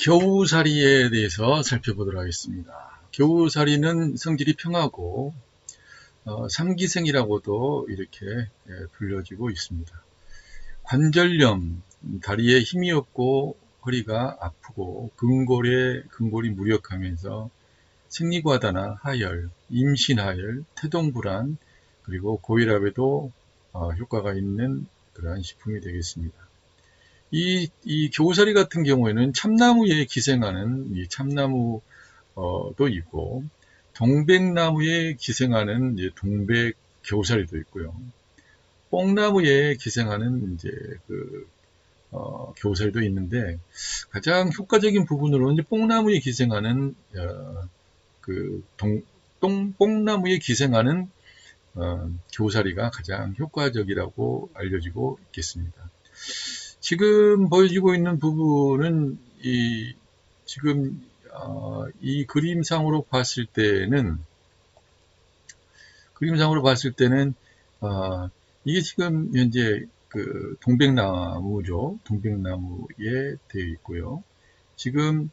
겨우살이에 대해서 살펴보도록 하겠습니다. 겨우살이는 성질이 평하고 삼기생이라고도 이렇게 불려지고 있습니다. 관절염, 다리에 힘이 없고 허리가 아프고 근골이 무력하면서 생리과다나 하열, 임신하열, 태동불안, 그리고 고혈압에도 효과가 있는 그러한 식품이 되겠습니다. 이 겨우살이 같은 경우에는 참나무에 기생하는 이 참나무도 있고, 동백나무에 기생하는 이제 동백 겨우살이도 있고요. 뽕나무에 기생하는 이제 겨우살이도 있는데, 가장 효과적인 부분으로는 이제 뽕나무에 기생하는 뽕나무에 기생하는 겨우살이가 가장 효과적이라고 알려지고 있겠습니다. 지금 보여지고 있는 부분은 지금 이 그림상으로 봤을 때는 이게 지금 현재 그 동백나무죠. 동백나무에 되어 있고요. 지금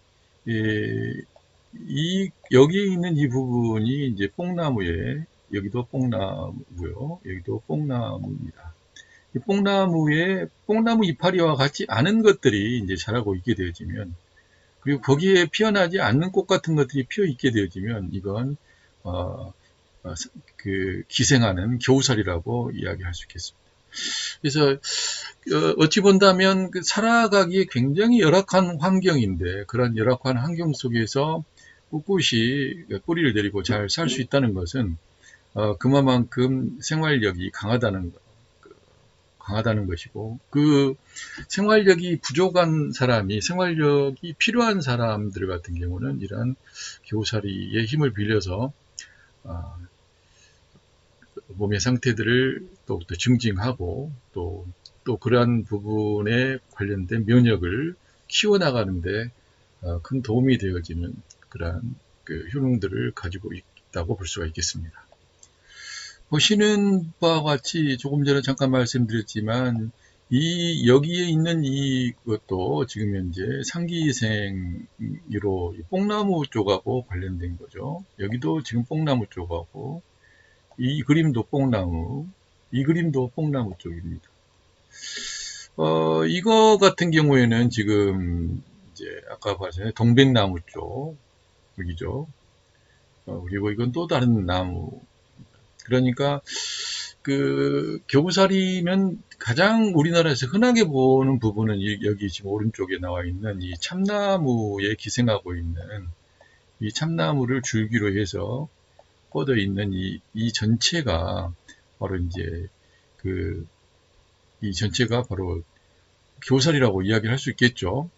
여기 있는 이 부분이 이제 뽕나무에, 여기도 뽕나무고요. 여기도 뽕나무입니다. 이 뽕나무 이파리와 같지 않은 것들이 이제 자라고 있게 되어지면, 그리고 거기에 피어나지 않는 꽃 같은 것들이 피어 있게 되어지면, 이건 기생하는 겨우살이라고 이야기할 수 있겠습니다. 그래서 어찌 본다면 살아가기에 굉장히 열악한 환경인데, 그런 열악한 환경 속에서 꿋꿋이 뿌리를 내리고 잘 살 수 있다는 것은 그만큼 생활력이 강하다는 것이고, 그 생활력이 부족한 사람이, 생활력이 필요한 사람들 같은 경우는 이러한 겨우살이의 힘을 빌려서 몸의 상태들을 또 증진하고 또 그러한 부분에 관련된 면역을 키워나가는데 큰 도움이 되어지는 그러한 효능들을 가지고 있다고 볼 수가 있겠습니다. 보시는 바와 같이 조금 전에 잠깐 말씀드렸지만 여기에 있는 이것도 지금 현재 상기생으로 뽕나무 쪽하고 관련된 거죠. 여기도 지금 뽕나무 쪽하고, 이 그림도 뽕나무, 이 그림도 뽕나무 쪽입니다. 이거 같은 경우에는 지금 이제 아까 봤잖아요. 동백나무 쪽, 여기죠. 그리고 이건 또 다른 나무. 그러니까 겨우살이면 가장 우리나라에서 흔하게 보는 부분은 여기 지금 오른쪽에 나와 있는 이 참나무에 기생하고 있는 이 참나무를 줄기로 해서 뻗어 있는 이 전체가 바로 이제 이 전체가 바로 겨우살이라고 이야기를 할 수 있겠죠.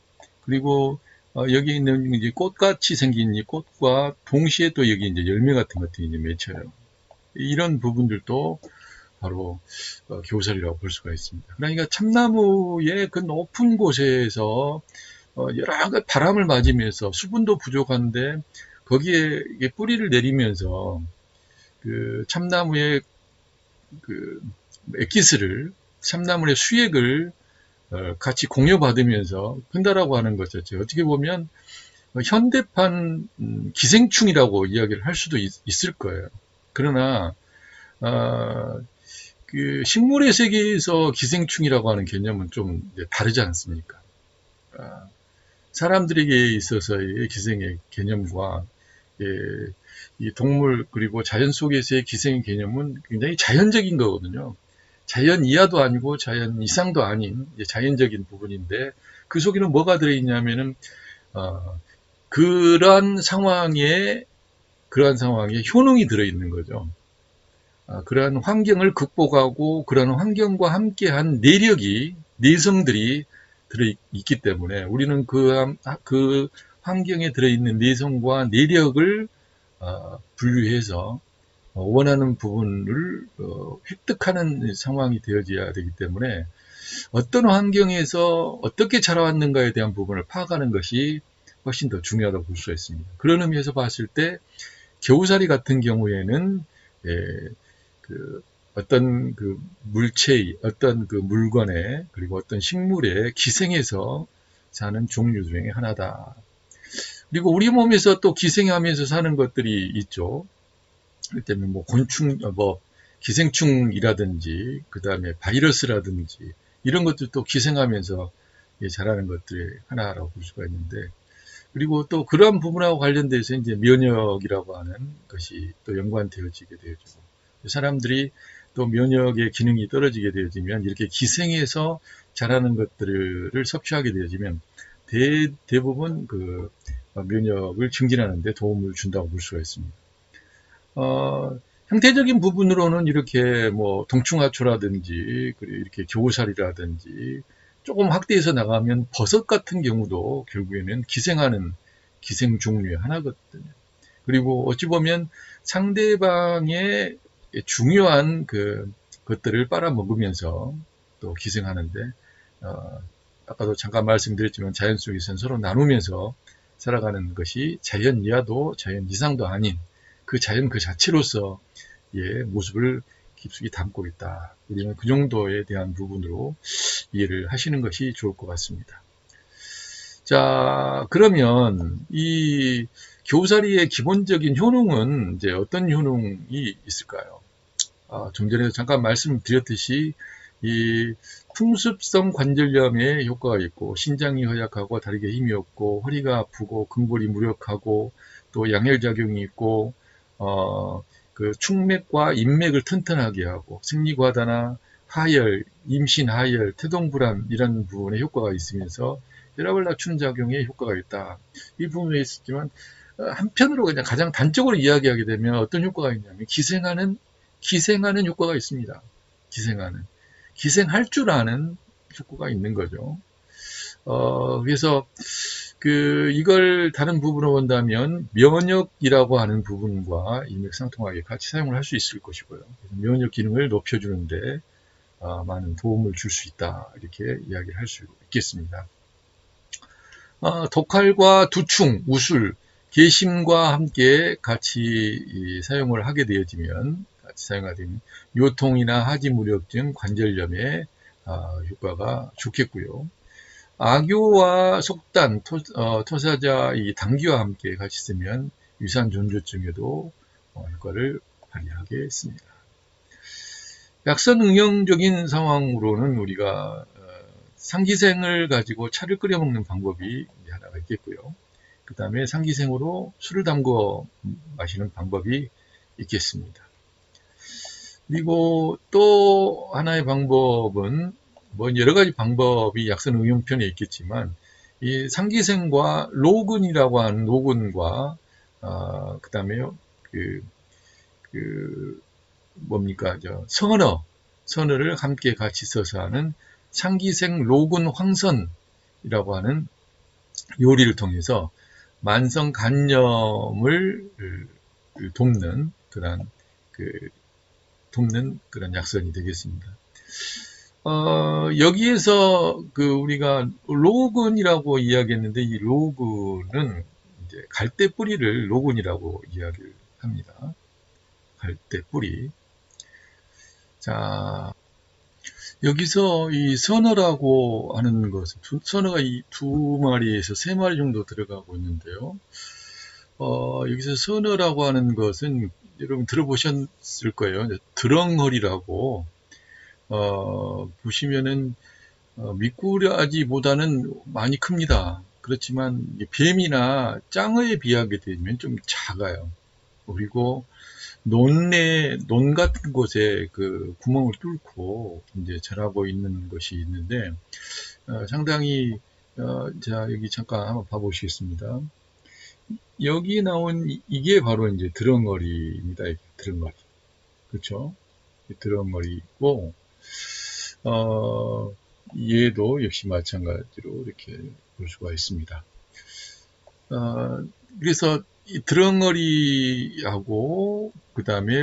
그리고 여기 있는 이제 꽃같이 생긴 이 꽃과 동시에 또 여기 이제 열매 같은 것들이 이제 맺혀요. 이런 부분들도 바로 겨우살이라고 볼 수가 있습니다. 그러니까 참나무의 그 높은 곳에서 여러 가지 바람을 맞으면서 수분도 부족한데 거기에 뿌리를 내리면서 참나무의 액기스를, 참나무의 수액을 같이 공유받으면서 큰다라고 하는 것이죠. 어떻게 보면 현대판 기생충이라고 이야기를 할 수도 있을 거예요. 그러나 식물의 세계에서 기생충이라고 하는 개념은 좀 다르지 않습니까? 사람들에게 있어서의 기생의 개념과 이 동물 그리고 자연 속에서의 기생의 개념은 굉장히 자연적인 거거든요. 자연 이하도 아니고 자연 이상도 아닌 자연적인 부분인데, 그 속에는 뭐가 들어있냐면은 그러한 상황에 효능이 들어있는 거죠. 그러한 환경을 극복하고 그러한 환경과 함께한 내성들이 들어있기 때문에 우리는 그 환경에 들어있는 내성과 내력을 분류해서 원하는 부분을 획득하는 상황이 되어져야 되기 때문에, 어떤 환경에서 어떻게 자라왔는가에 대한 부분을 파악하는 것이 훨씬 더 중요하다고 볼 수가 있습니다. 그런 의미에서 봤을 때 겨우살이 같은 경우에는 어떤 물체의, 어떤 물건에, 그리고 어떤 식물에 기생해서 사는 종류 중에 하나다. 그리고 우리 몸에서 또 기생하면서 사는 것들이 있죠. 그렇기 때문에 뭐 곤충, 뭐 기생충이라든지, 그 다음에 바이러스라든지, 이런 것들도 기생하면서 자라는 것들의 하나라고 볼 수가 있는데, 그리고 또 그러한 부분하고 관련돼서 이제 면역이라고 하는 것이 또 연관되어지게 되죠. 사람들이 또 면역의 기능이 떨어지게 되어지면 이렇게 기생해서 자라는 것들을 섭취하게 되어지면 대부분 그 면역을 증진하는 데 도움을 준다고 볼 수가 있습니다. 형태적인 부분으로는 이렇게 뭐 동충하초라든지 그리고 이렇게 겨우살이라든지 조금 확대해서 나가면 버섯 같은 경우도 결국에는 기생하는 기생 종류의 하나거든요. 그리고 어찌 보면 상대방의 중요한 것들을 빨아먹으면서 또 기생하는데, 아까도 잠깐 말씀드렸지만 자연 속에서는 서로 나누면서 살아가는 것이 자연 이하도 자연 이상도 아닌 그 자연 그 자체로서 의 모습을 깊숙이 담고 있다. 우리는 그 정도에 대한 부분으로 이해를 하시는 것이 좋을 것 같습니다. 자, 그러면 이 교사리의 기본적인 효능은 이제 어떤 효능이 있을까요? 좀 전에 잠깐 말씀드렸듯이 이 풍습성 관절염에 효과가 있고, 신장이 허약하고 다리가 힘이 없고 허리가 아프고 근골이 무력하고 또 양혈작용이 있고, 그 축맥과 인맥을 튼튼하게 하고 생리과다나 하열, 임신 하열, 태동불안 이런 부분에 효과가 있으면서 혈압을 낮추는 작용에 효과가 있다. 이 부분에 있었지만, 한편으로 그냥 가장 단적으로 이야기하게 되면 어떤 효과가 있냐면 기생하는 효과가 있습니다. 기생할 줄 아는 효과가 있는 거죠. 그래서 이걸 다른 부분으로 본다면 면역이라고 하는 부분과 일맥상통하게 같이 사용을 할 수 있을 것이고요. 면역 기능을 높여주는데 많은 도움을 줄 수 있다, 이렇게 이야기를 할 수 있겠습니다. 독칼과 두충, 우술, 개심과 함께 같이 사용을 하게 되어지면, 요통이나 하지무력증, 관절염에 효과가 좋겠고요. 악교와 속단, 토사자, 이 당귀와 함께 같이 쓰면 유산존조증에도 효과를 발휘하겠습니다. 약선응용적인 상황으로는 우리가 상기생을 가지고 차를 끓여 먹는 방법이 하나가 있겠고요. 그 다음에 상기생으로 술을 담궈 마시는 방법이 있겠습니다. 그리고 또 하나의 방법은 뭐 여러 가지 방법이 약선 응용편에 있겠지만, 이 상기생과 로근이라고 하는 로근과 그 다음에 뭡니까 선어를 함께 같이 써서 하는 상기생 로근 황선이라고 하는 요리를 통해서 만성 간염을 돕는 그런 약선이 되겠습니다. 여기에서 우리가 로근이라고 이야기했는데, 이 로근은 이제 갈대 뿌리를 로근이라고 이야기를 합니다. 갈대 뿌리. 자, 여기서 이 선어라고 하는 것은 선어가 이 2마리에서 3마리 정도 들어가고 있는데요. 여기서 선어라고 하는 것은 여러분 들어보셨을 거예요. 드렁허리라고, 보시면은 미꾸라지보다는 많이 큽니다. 그렇지만 뱀이나 짱어에 비하게 되면 좀 작아요. 그리고 논 같은 곳에 구멍을 뚫고 이제 자라고 있는 것이 있는데, 상당히, 자, 여기 잠깐 한번 봐보시겠습니다. 여기 나온 이게 바로 이제 드렁어리입니다. 드렁어리. 그렇죠? 드렁어리고, 얘도 역시 마찬가지로 이렇게 볼 수가 있습니다. 그래서 이 드렁어리하고 그 다음에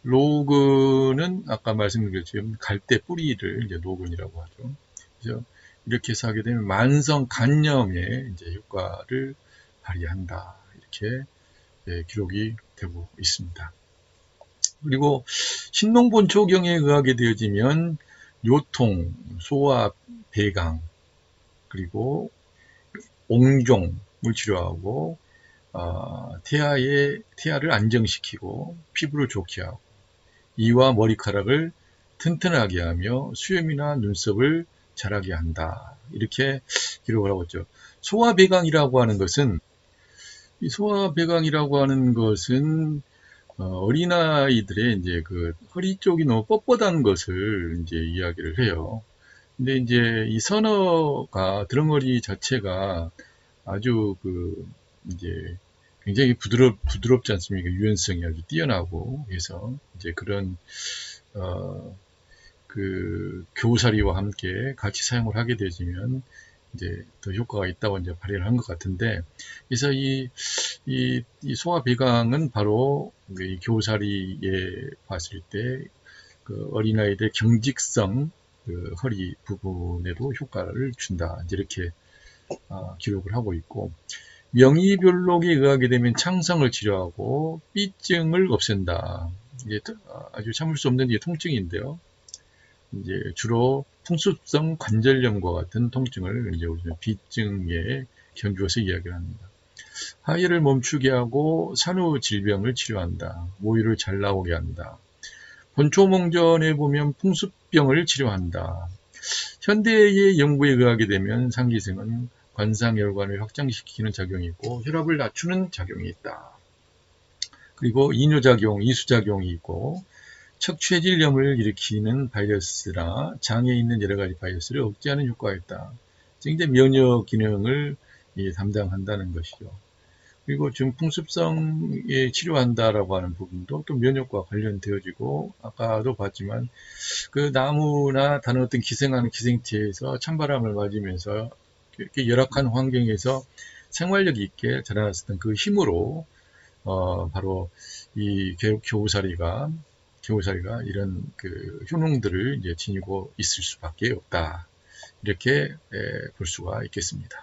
로근은 아까 말씀드렸지만 갈대 뿌리를 이제 로근이라고 하죠. 그래서 이렇게 해서 하게 되면 만성 간염에 이제 효과를 발휘한다, 이렇게 기록이 되고 있습니다. 그리고 신농본초경에 의하게 되어지면 요통, 소화, 배강, 그리고 옹종을 치료하고 태아를 안정시키고 피부를 좋게 하고 이와 머리카락을 튼튼하게 하며 수염이나 눈썹을 자라게 한다. 이렇게 기록을 하고 있죠. 소화배강이라고 하는 것은 어린아이들의 이제 그 허리 쪽이 너무 뻣뻣한 것을 이제 이야기를 해요. 근데 이제 이 선어가 드렁어리 자체가 아주 이제 굉장히 부드럽지 않습니까? 유연성이 아주 뛰어나고 해서 이제 그런 교사리와 함께 같이 사용을 하게 되면 이제 더 효과가 있다고 이제 발휘를 한 것 같은데, 그래서 이 소화배강은 바로 이 교사리에 봤을 때 그 어린아이들 경직성 허리 부분에도 효과를 준다. 이렇게 기록을 하고 있고, 명의별록에 의하게 되면 창성을 치료하고 삐증을 없앤다. 이제 아주 참을 수 없는 통증인데요. 이제 주로 풍습성 관절염과 같은 통증을 이제 우리는 비증에 견주어서 이야기를 합니다. 하혈을 멈추게 하고 산후 질병을 치료한다. 모유를 잘 나오게 한다. 본초몽전에 보면 풍습병을 치료한다. 현대의 연구에 의하게 되면 상기승은 관상혈관을 확장시키는 작용이 있고 혈압을 낮추는 작용이 있다. 그리고 이뇨작용, 이수작용이 있고 척추해질염을 일으키는 바이러스나 장에 있는 여러 가지 바이러스를 억제하는 효과가 있다. 이제 면역 기능을 담당한다는 것이죠. 그리고 중풍습성에 치료한다라고 하는 부분도 또 면역과 관련되어지고, 아까도 봤지만 그 나무나 다른 어떤 기생하는 기생체에서 찬바람을 맞으면서 이렇게 열악한 환경에서 생활력 있게 자라났었던 그 힘으로 바로 이 겨우살이가 이런 효능들을 이제 지니고 있을 수밖에 없다. 이렇게 볼 수가 있겠습니다.